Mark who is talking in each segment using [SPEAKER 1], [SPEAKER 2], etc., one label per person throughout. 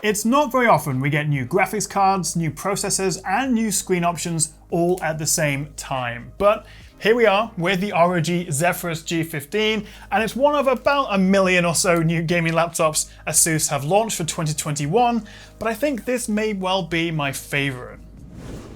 [SPEAKER 1] It's not very often we get new graphics cards, new processors, and new screen options all at the same time. But here we are with the ROG Zephyrus G15, and it's one of about a million or so new gaming laptops ASUS have launched for 2021, but I think this may well be my favorite.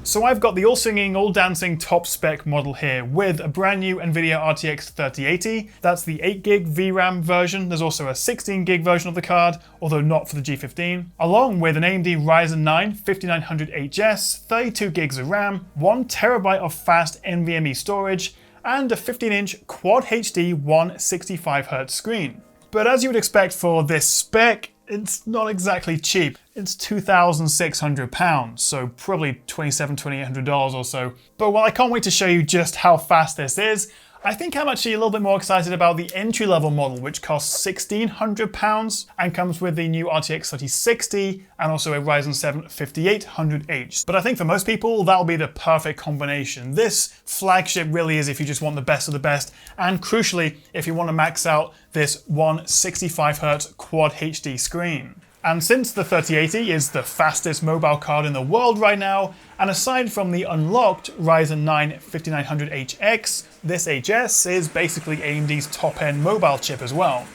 [SPEAKER 1] So I've got the all-singing, all-dancing top-spec model here with a brand new NVIDIA RTX 3080. That's the 8GB VRAM version. There's also a 16GB version of the card, although not for the G15, along with an AMD Ryzen 9 5900HS, 32GB of RAM, 1TB of fast NVMe storage, and a 15-inch Quad HD 165Hz screen. But as you would expect for this spec, it's not exactly cheap. It's £2,600, so probably $2,800 or so. But while I can't wait to show you just how fast this is, I think I'm actually a little bit more excited about the entry-level model, which costs £1,600 and comes with the new RTX 3060 and also a Ryzen 7 5800H. But I think for most people, that'll be the perfect combination. This flagship really is if you just want the best of the best, and crucially, if you want to max out this 165Hz Quad HD screen. And since the 3080 is the fastest mobile card in the world right now, and aside from the unlocked Ryzen 9 5900HX, this HS is basically AMD's top-end mobile chip as well.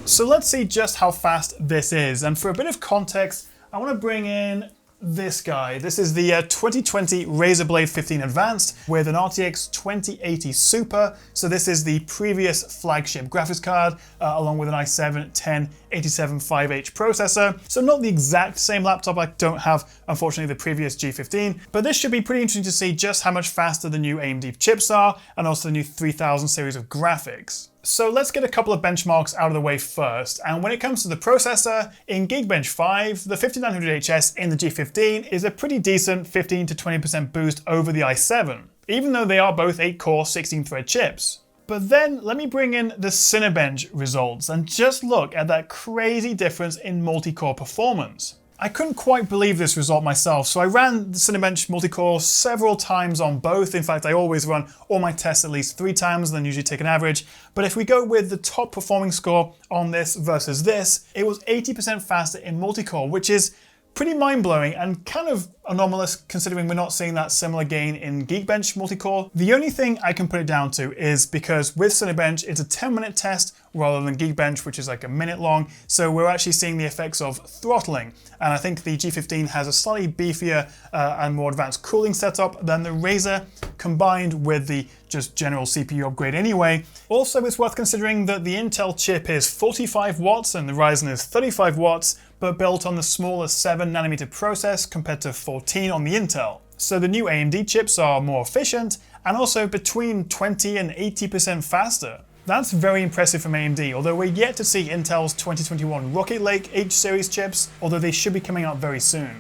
[SPEAKER 1] So let's see just how fast this is, and for a bit of context, I want to bring in this guy. This is the 2020 Razer Blade 15 Advanced with an RTX 2080 Super. So this is the previous flagship graphics card, along with an i7 10875H processor. So not the exact same laptop. I don't have, unfortunately, the previous G15, but this should be pretty interesting to see just how much faster the new AMD chips are, and also the new 3000 series of graphics. So let's get a couple of benchmarks out of the way first, and when it comes to the processor, in Geekbench 5, the 5900HS in the G15 is a pretty decent 15 to 20% boost over the i7, even though they are both 8-core 16-thread chips. But then let me bring in the Cinebench results and just look at that crazy difference in multi-core performance. I couldn't quite believe this result myself, so I ran the Cinebench multi-core several times on both. In fact, I always run all my tests at least 3 times and then usually take an average. But if we go with the top performing score on this versus this, it was 80% faster in multi-core, which is pretty mind-blowing and kind of anomalous considering we're not seeing that similar gain in Geekbench multi-core. The only thing I can put it down to is because with Cinebench, it's a 10-minute test rather than Geekbench, which is like a minute long. So we're actually seeing the effects of throttling. And I think the G15 has a slightly beefier and more advanced cooling setup than the Razer, combined with the just general CPU upgrade anyway. Also, it's worth considering that the Intel chip is 45 watts and the Ryzen is 35 watts, but built on the smaller 7nm process compared to 14 on the Intel. So the new AMD chips are more efficient and also between 20 and 80% faster. That's very impressive from AMD, although we're yet to see Intel's 2021 Rocket Lake H-series chips, although they should be coming out very soon.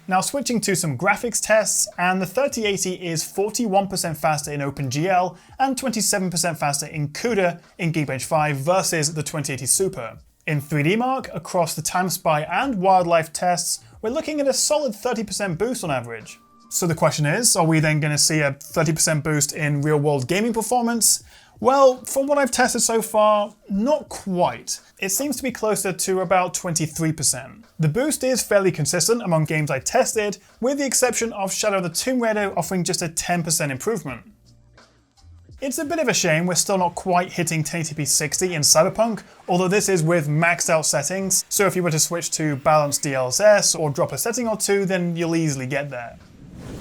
[SPEAKER 1] Now switching to some graphics tests, and the 3080 is 41% faster in OpenGL and 27% faster in CUDA in Geekbench 5 versus the 2080 Super. In 3D Mark, across the Time Spy and Wildlife tests, we're looking at a solid 30% boost on average. So the question is, are we then going to see a 30% boost in real-world gaming performance? Well, from what I've tested so far, not quite. It seems to be closer to about 23%. The boost is fairly consistent among games I tested, with the exception of Shadow of the Tomb Raider offering just a 10% improvement. It's a bit of a shame we're still not quite hitting 1080p 60 in Cyberpunk, although this is with maxed out settings, so if you were to switch to balanced DLSS or drop a setting or two, then you'll easily get there.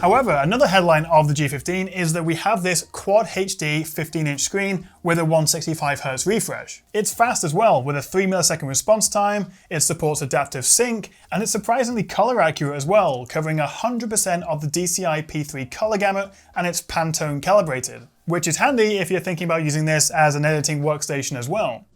[SPEAKER 1] However, another headline of the G15 is that we have this Quad HD 15-inch screen with a 165Hz refresh. It's fast as well, with a 3-millisecond response time, it supports adaptive sync, and it's surprisingly color accurate as well, covering 100% of the DCI P3 color gamut, and it's Pantone calibrated, which is handy if you're thinking about using this as an editing workstation as well.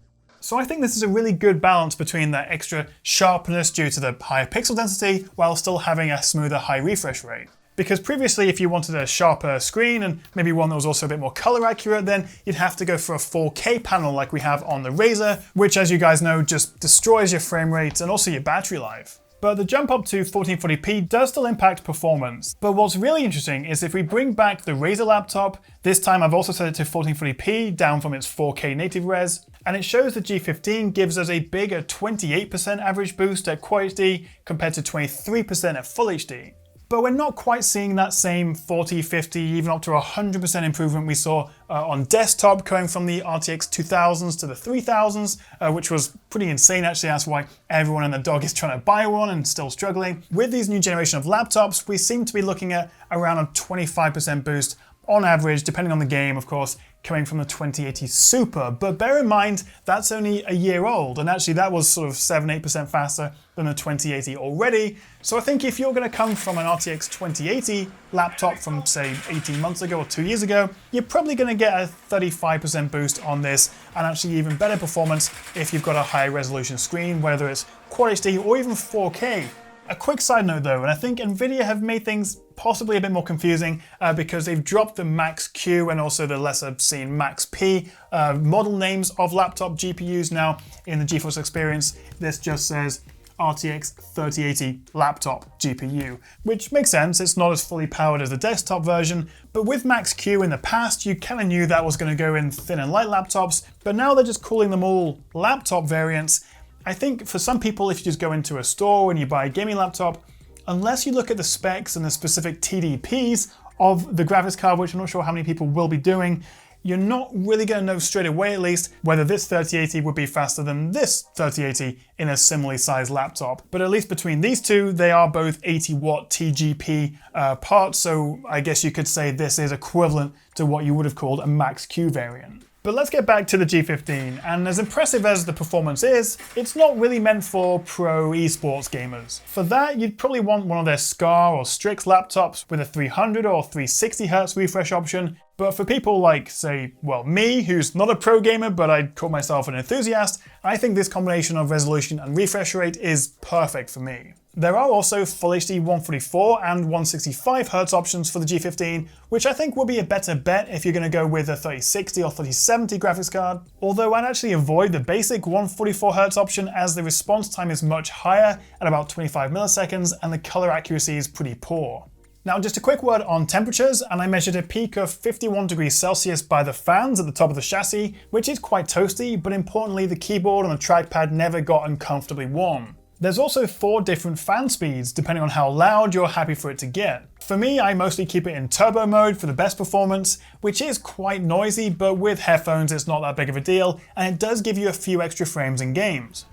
[SPEAKER 1] So I think this is a really good balance between that extra sharpness due to the higher pixel density while still having a smoother high refresh rate. Because previously, if you wanted a sharper screen and maybe one that was also a bit more color accurate, then you'd have to go for a 4K panel like we have on the Razer, which, as you guys know, just destroys your frame rate and also your battery life. But the jump up to 1440p does still impact performance. But what's really interesting is if we bring back the Razer laptop, this time I've also set it to 1440p, down from its 4K native res, and it shows the G15 gives us a bigger 28% average boost at QHD compared to 23% at Full HD. But we're not quite seeing that same 40, 50, even up to 100% improvement we saw on desktop, going from the RTX 2000s to the 3000s, which was pretty insane actually. That's why everyone and their dog is trying to buy one and still struggling. With these new generation of laptops, we seem to be looking at around a 25% boost on average, depending on the game, of course, coming from the 2080 Super. But bear in mind, that's only a year old, and actually that was sort of 7-8% faster than the 2080 already. So I think if you're going to come from an RTX 2080 laptop from, say, 18 months ago or 2 years ago, you're probably going to get a 35% boost on this, and actually even better performance if you've got a high resolution screen, whether it's Quad HD or even 4K. A quick side note though, and I think Nvidia have made things possibly a bit more confusing because they've dropped the Max Q and also the lesser seen Max P model names of laptop GPUs now in the GeForce Experience. This just says RTX 3080 laptop GPU, which makes sense. It's not as fully powered as the desktop version, but with Max Q in the past, you kind of knew that was going to go in thin and light laptops, but now they're just calling them all laptop variants. I think for some people, if you just go into a store and you buy a gaming laptop, unless you look at the specs and the specific TDPs of the graphics card, which I'm not sure how many people will be doing, you're not really going to know straight away at least whether this 3080 would be faster than this 3080 in a similarly sized laptop. But at least between these two, they are both 80 watt TGP parts, so I guess you could say this is equivalent to what you would have called a Max Q variant. But let's get back to the G15, and as impressive as the performance is, it's not really meant for pro esports gamers. For that, you'd probably want one of their SCAR or Strix laptops with a 300 or 360 Hz refresh option. But for people like, say, well, me, who's not a pro gamer, but I'd call myself an enthusiast, I think this combination of resolution and refresh rate is perfect for me. There are also Full HD 144 and 165 Hz options for the G15, which I think will be a better bet if you're going to go with a 3060 or 3070 graphics card, although I'd actually avoid the basic 144 Hz option as the response time is much higher at about 25 milliseconds and the color accuracy is pretty poor. Now just a quick word on temperatures, and I measured a peak of 51 degrees Celsius by the fans at the top of the chassis, which is quite toasty, but importantly the keyboard and the trackpad never got uncomfortably warm. There's also 4 different fan speeds depending on how loud you're happy for it to get. For me, I mostly keep it in turbo mode for the best performance, which is quite noisy, but with headphones it's not that big of a deal, and it does give you a few extra frames in games.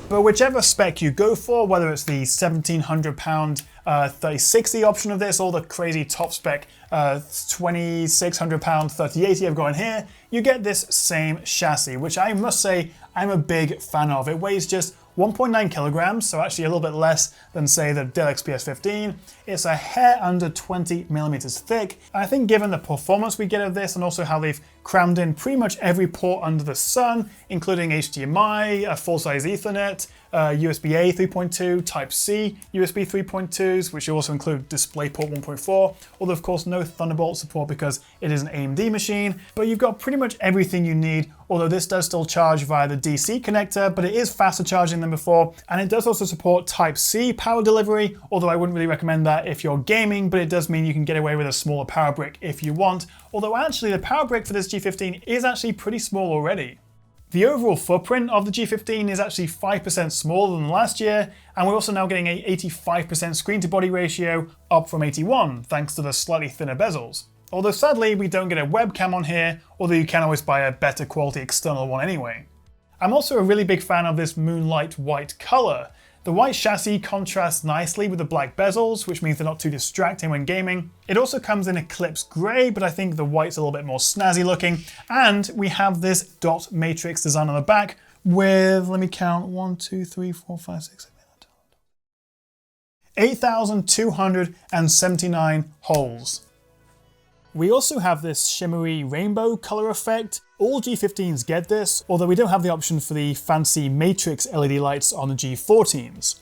[SPEAKER 1] But whichever spec you go for, whether it's the £1,700 3060 option of this or the crazy top spec £2,600 3080 I've got in here, you get this same chassis, which I must say I'm a big fan of. It weighs just 1.9 kilograms, so actually a little bit less than, say, the Dell XPS 15. It's a hair under 20 millimeters thick. And I think given the performance we get of this and also how they've crammed in pretty much every port under the sun, including HDMI, a full-size Ethernet, USB-A 3.2, Type-C USB 3.2s, which also include DisplayPort 1.4, although of course no Thunderbolt support because it is an AMD machine, but you've got pretty much everything you need, although this does still charge via the DC connector, but it is faster charging than before, and it does also support Type-C power delivery, although I wouldn't really recommend that if you're gaming, but it does mean you can get away with a smaller power brick if you want, although actually the power brick for this G15 is actually pretty small already. The overall footprint of the G15 is actually 5% smaller than last year, and we're also now getting a 85% screen to body ratio, up from 81, thanks to the slightly thinner bezels. Although sadly we don't get a webcam on here, although you can always buy a better quality external one anyway. I'm also a really big fan of this moonlight white color. The white chassis contrasts nicely with the black bezels, which means they're not too distracting when gaming. It also comes in Eclipse Grey, but I think the white's a little bit more snazzy looking. And we have this dot matrix design on the back with, let me count, 1, 2, 3, 4, 5, 6, 7, 8,279 holes. We also have this shimmery rainbow color effect. All G15s get this, although we don't have the option for the fancy matrix LED lights on the G14s.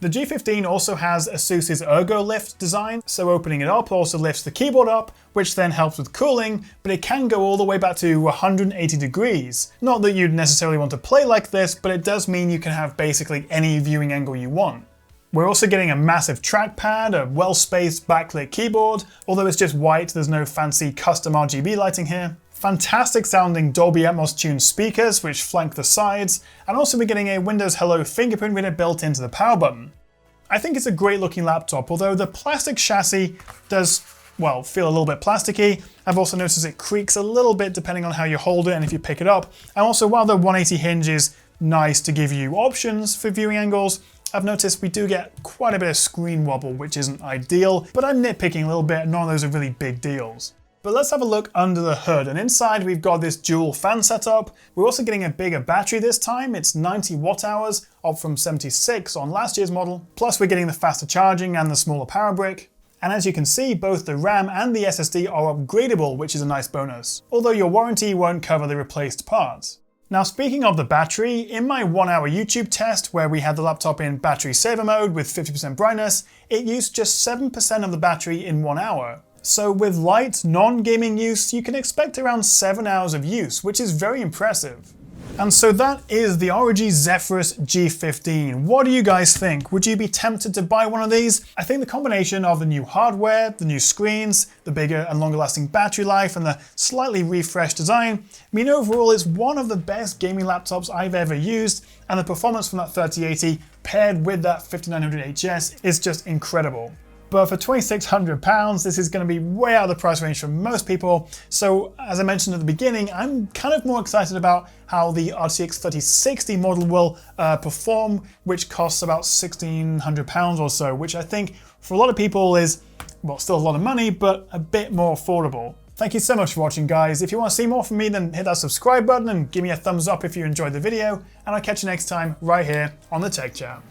[SPEAKER 1] The G15 also has ASUS's Ergo Lift design, so opening it up also lifts the keyboard up, which then helps with cooling, but it can go all the way back to 180 degrees. Not that you'd necessarily want to play like this, but it does mean you can have basically any viewing angle you want. We're also getting a massive trackpad, a well-spaced backlit keyboard, although it's just white, there's no fancy custom RGB lighting here. Fantastic sounding Dolby Atmos tuned speakers which flank the sides, and also we're getting a Windows Hello fingerprint reader built into the power button. I think it's a great looking laptop, although the plastic chassis does, well, feel a little bit plasticky. I've also noticed it creaks a little bit depending on how you hold it and if you pick it up. And also, while the 180 hinge is nice to give you options for viewing angles, I've noticed we do get quite a bit of screen wobble, which isn't ideal, but I'm nitpicking a little bit, none of those are really big deals. But let's have a look under the hood, and inside we've got this dual fan setup. We're also getting a bigger battery this time, it's 90 watt hours, up from 76 on last year's model. Plus we're getting the faster charging and the smaller power brick. And as you can see, both the RAM and the SSD are upgradable, which is a nice bonus, although your warranty won't cover the replaced parts. Now speaking of the battery, in my 1 hour YouTube test where we had the laptop in battery saver mode with 50% brightness, it used just 7% of the battery in 1 hour. So with light, non-gaming use, you can expect around 7 hours of use, which is very impressive. And so that is the ROG Zephyrus G15. What do you guys think? Would you be tempted to buy one of these? I think the combination of the new hardware, the new screens, the bigger and longer lasting battery life, and the slightly refreshed design mean overall it's one of the best gaming laptops I've ever used, and the performance from that 3080 paired with that 5900 HS is just incredible. But for £2,600, this is going to be way out of the price range for most people. So as I mentioned at the beginning, I'm kind of more excited about how the RTX 3060 model will perform, which costs about £1,600 or so, which I think for a lot of people is, well, still a lot of money, but a bit more affordable. Thank you so much for watching, guys. If you want to see more from me, then hit that subscribe button and give me a thumbs up if you enjoyed the video, and I'll catch you next time right here on the Tech Chap.